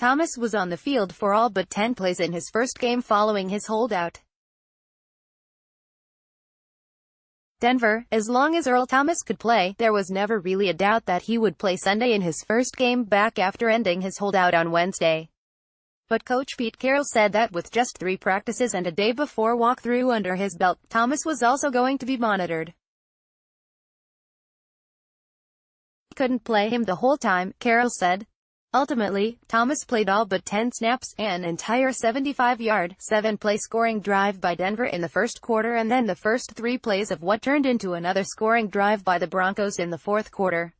Thomas was on the field for all but 10 plays in his first game following his holdout. Denver. As long as Earl Thomas could play, there was never really a doubt that he would play Sunday in his first game back after ending his holdout on Wednesday. But Coach Pete Carroll said that with just 3 practices and a day before walkthrough under his belt, Thomas was also going to be monitored. Couldn't play him the whole time, Carroll said. Ultimately, Thomas played all but 10 snaps, an entire 75-yard, 7-play scoring drive by Denver in the first quarter and then the first 3 plays of what turned into another scoring drive by the Broncos in the fourth quarter.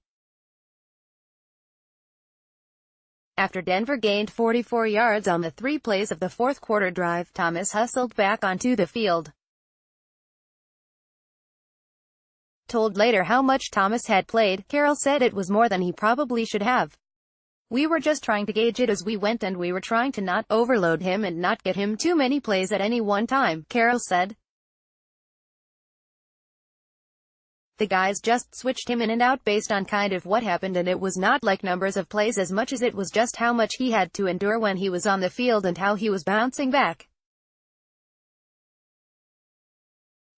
After Denver gained 44 yards on the 3 plays of the fourth quarter drive, Thomas hustled back onto the field. Told later how much Thomas had played, Carroll said it was more than he probably should have. "We were just trying to gauge it as we went and we were trying to not overload him and not get him too many plays at any one time," Carroll said. "The guys just switched him in and out based on kind of what happened, and it was not like numbers of plays as much as it was just how much he had to endure when he was on the field and how he was bouncing back.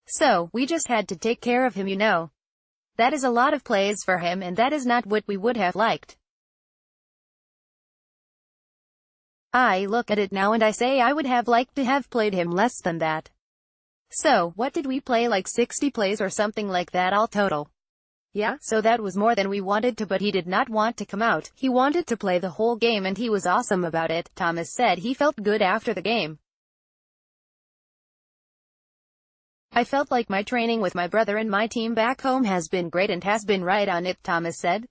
So, we just had to take care of him, you know. That is a lot of plays for him and that is not what we would have liked. I look at it now and I say I would have liked to have played him less than that. So, what did we play, like 60 plays or something like that all total? Yeah, so that was more than we wanted to, but he did not want to come out. He wanted to play the whole game and he was awesome about it," Thomas said. He felt good after the game. "I felt like my training with my brother and my team back home has been great and has been right on it," Thomas said.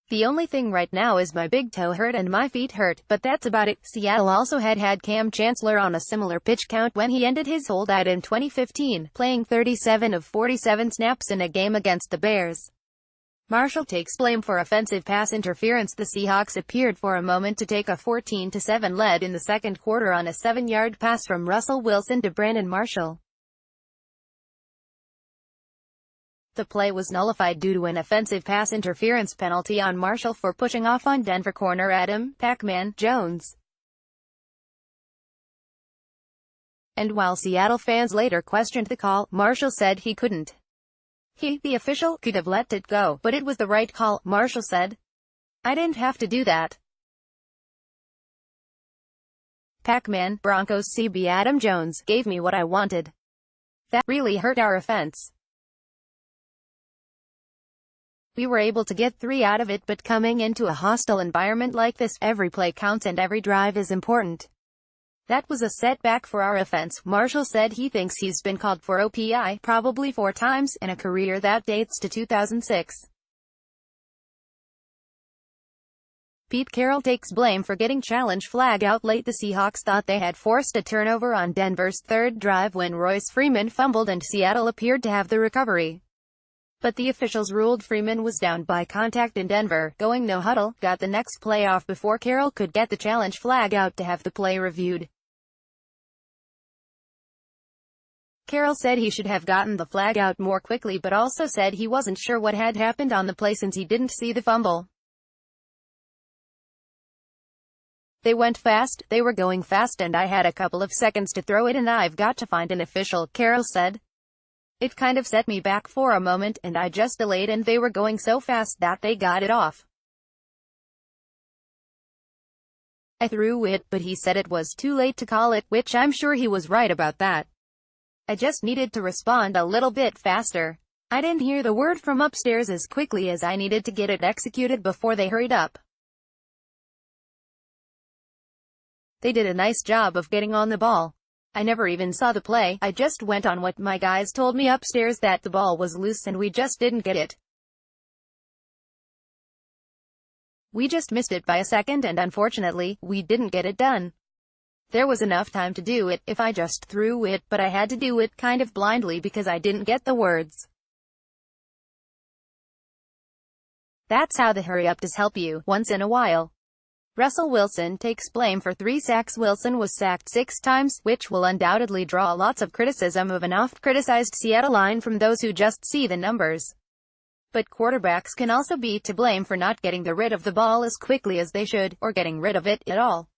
"The only thing right now is my big toe hurt and my feet hurt, but that's about it." Seattle also had Cam Chancellor on a similar pitch count when he ended his holdout in 2015, playing 37 of 47 snaps in a game against the Bears. Marshall takes blame for offensive pass interference. The Seahawks appeared for a moment to take a 14-7 lead in the second quarter on a 7-yard pass from Russell Wilson to Brandon Marshall. The play was nullified due to an offensive pass interference penalty on Marshall for pushing off on Denver corner Adam "Pac-Man" Jones. And while Seattle fans later questioned the call, Marshall said he couldn't. The official, could have let it go, but it was the right call," Marshall said. "I didn't have to do that. Pac-Man, Broncos CB Adam Jones, gave me what I wanted. That really hurt our offense. We were able to get 3 out of it, but coming into a hostile environment like this, every play counts and every drive is important. That was a setback for our offense." Marshall said he thinks he's been called for OPI probably 4 times, in a career that dates to 2006. Pete Carroll takes blame for getting challenge flag out late. The Seahawks thought they had forced a turnover on Denver's third drive when Royce Freeman fumbled and Seattle appeared to have the recovery. But the officials ruled Freeman was down by contact in Denver, going no huddle, got the next play off before Carroll could get the challenge flag out to have the play reviewed. Carroll said he should have gotten the flag out more quickly, but also said he wasn't sure what had happened on the play since he didn't see the fumble. "They went fast, they were going fast and I had a couple of seconds to throw it and I've got to find an official," Carroll said. "It kind of set me back for a moment and I just delayed and they were going so fast that they got it off. I threw it, but he said it was too late to call it, which I'm sure he was right about that. I just needed to respond a little bit faster. I didn't hear the word from upstairs as quickly as I needed to get it executed before they hurried up. They did a nice job of getting on the ball. I never even saw the play, I just went on what my guys told me upstairs, that the ball was loose and we just didn't get it. We just missed it by a second and unfortunately, we didn't get it done. There was enough time to do it if I just threw it, but I had to do it kind of blindly because I didn't get the words. That's how the hurry up does help you, once in a while." Russell Wilson takes blame for 3 sacks. Wilson was sacked 6 times, which will undoubtedly draw lots of criticism of an oft-criticized Seattle line from those who just see the numbers. But quarterbacks can also be to blame for not getting rid of the ball as quickly as they should, or getting rid of it at all.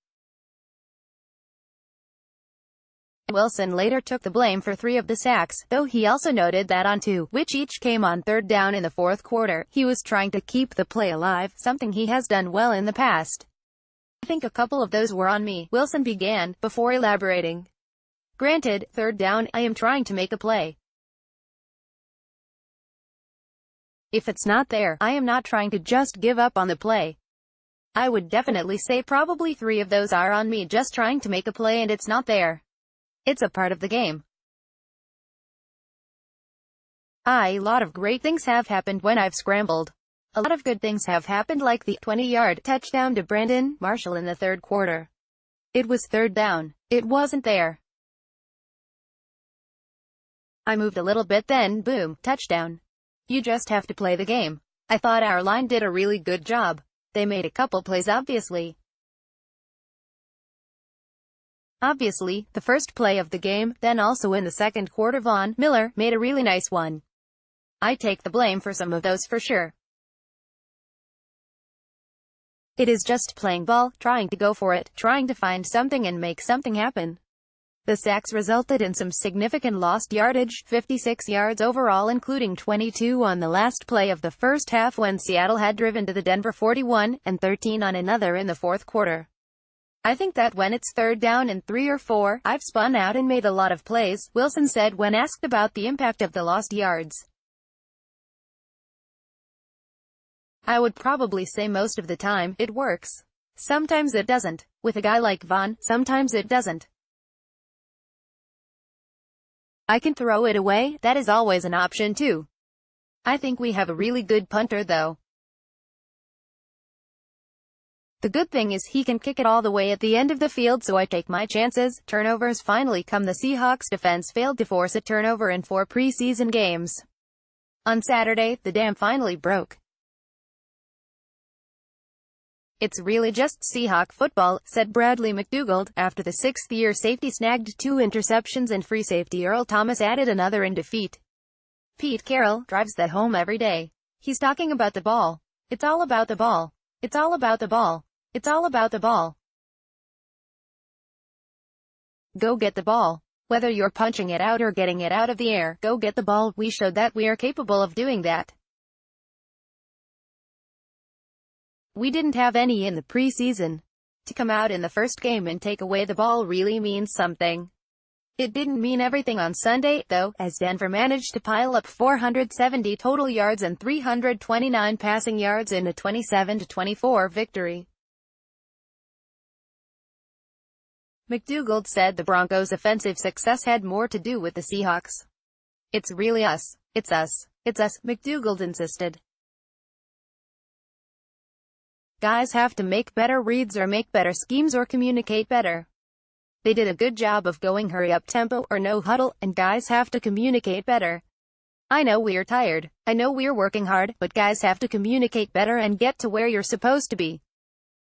Wilson later took the blame for 3 of the sacks, though he also noted that on 2, which each came on third down in the fourth quarter, he was trying to keep the play alive, something he has done well in the past. "I think a couple of those were on me," Wilson began, before elaborating. "Granted, third down, I am trying to make a play. If it's not there, I am not trying to just give up on the play. I would definitely say probably 3 of those are on me just trying to make a play and it's not there. It's a part of the game. A lot of great things have happened when I've scrambled. A lot of good things have happened, like the 20-yard touchdown to Brandon Marshall in the third quarter. It was third down. It wasn't there. I moved a little bit, then boom, touchdown. You just have to play the game. I thought our line did a really good job. They made a couple plays, obviously. The first play of the game, then also in the second quarter Von Miller made a really nice one. I take the blame for some of those for sure. It is just playing ball, trying to go for it, trying to find something and make something happen. The sacks resulted in some significant lost yardage, 56 yards overall, including 22 on the last play of the first half when Seattle had driven to the Denver 41, and 13 on another in the fourth quarter. I think that when it's third down and 3 or 4, I've spun out and made a lot of plays, Wilson said when asked about the impact of the lost yards. I would probably say most of the time, it works. Sometimes it doesn't. With a guy like Von, sometimes it doesn't. I can throw it away, that is always an option too. I think we have a really good punter though. The good thing is he can kick it all the way at the end of the field, so I take my chances. Turnovers finally come. The Seahawks defense failed to force a turnover in 4 preseason games. On Saturday, the dam finally broke. "It's really just Seahawk football," said Bradley McDougald, after the 6th-year safety snagged 2 interceptions and free safety Earl Thomas added another in defeat. Pete Carroll drives that home every day. He's talking about the ball. It's all about the ball. It's all about the ball. It's all about the ball. Go get the ball. Whether you're punching it out or getting it out of the air, go get the ball. We showed that we are capable of doing that. We didn't have any in the preseason. To come out in the first game and take away the ball really means something. It didn't mean everything on Sunday, though, as Denver managed to pile up 470 total yards and 329 passing yards in a 27-24 victory. McDougald said the Broncos' offensive success had more to do with the Seahawks. "It's really us. It's us. It's us," McDougald insisted. Guys have to make better reads or make better schemes or communicate better. They did a good job of going hurry-up tempo or no huddle, and guys have to communicate better. I know we're tired. I know we're working hard, but guys have to communicate better and get to where you're supposed to be.